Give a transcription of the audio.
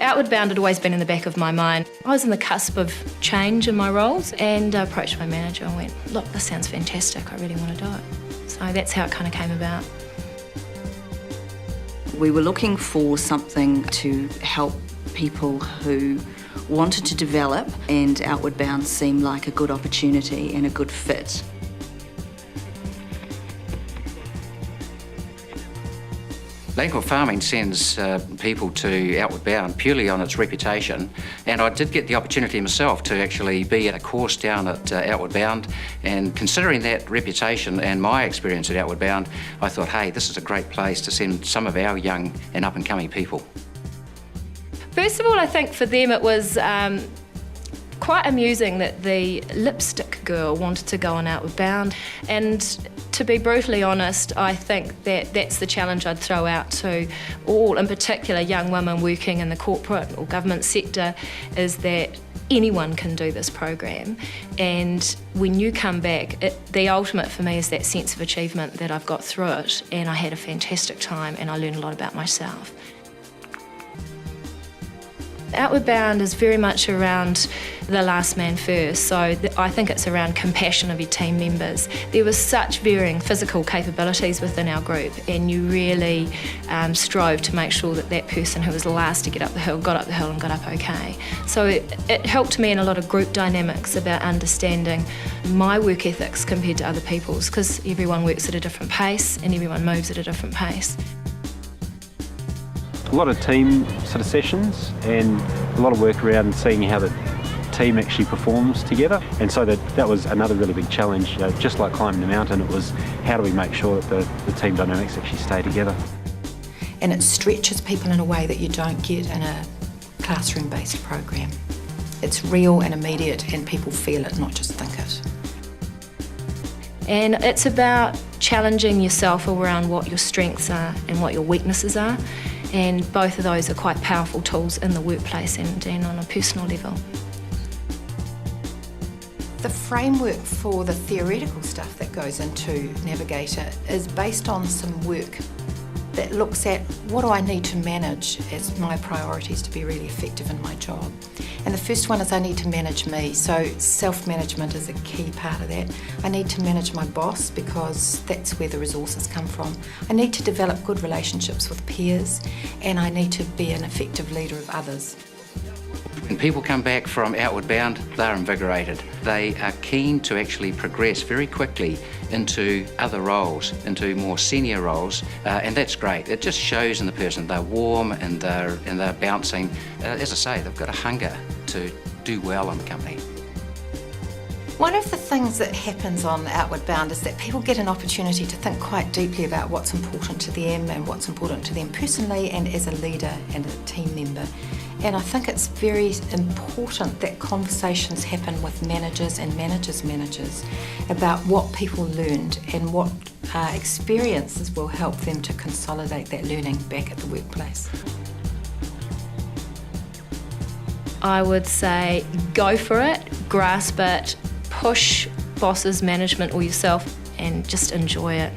Outward Bound had always been in the back of my mind. I was on the cusp of change in my roles and I approached my manager and went, look, this sounds fantastic, I really want to do it. So that's how it kind of came about. We were looking for something to help people who wanted to develop, and Outward Bound seemed like a good opportunity and a good fit. Landcorp Farming sends people to Outward Bound purely on its reputation, and I did get the opportunity myself to actually be at a course down at Outward Bound, and considering that reputation and my experience at Outward Bound, I thought, hey, this is a great place to send some of our young and up-and-coming people. First of all, I think for them it was quite amusing that the lipstick girl wanted to go on Outward Bound, and to be brutally honest, I think that that's the challenge I'd throw out to all, in particular young women working in the corporate or government sector, is that anyone can do this program, and when you come back, the ultimate for me is that sense of achievement that I've got through it, and I had a fantastic time and I learned a lot about myself. Outward Bound is very much around the last man first, so I think it's around compassion of your team members. There was such varying physical capabilities within our group, and you really strove to make sure that that person who was last to get up the hill got up the hill and got up okay. So it helped me in a lot of group dynamics about understanding my work ethics compared to other people's, because everyone works at a different pace and everyone moves at a different pace. A lot of team sort of sessions and a lot of work around seeing how the team actually performs together, and so that was another really big challenge. Just like climbing the mountain, it was how do we make sure that the team dynamics actually stay together. And it stretches people in a way that you don't get in a classroom-based program. It's real and immediate, and people feel it, not just think it. And it's about challenging yourself around what your strengths are and what your weaknesses are, and both of those are quite powerful tools in the workplace and on a personal level. The framework for the theoretical stuff that goes into Navigator is based on some work that looks at what do I need to manage as my priorities to be really effective in my job. And the first one is I need to manage me, so self-management is a key part of that. I need to manage my boss because that's where the resources come from. I need to develop good relationships with peers, and I need to be an effective leader of others. When people come back from Outward Bound, they're invigorated. They are keen to actually progress very quickly into other roles, into more senior roles, and that's great. It just shows in the person they're warm and they're bouncing. As I say, they've got a hunger to do well in the company. One of the things that happens on Outward Bound is that people get an opportunity to think quite deeply about what's important to them and what's important to them personally and as a leader and a team member. And I think it's very important that conversations happen with managers and managers about what people learned and what experiences will help them to consolidate that learning back at the workplace. I would say go for it, grasp it, push bosses, management or yourself, and just enjoy it.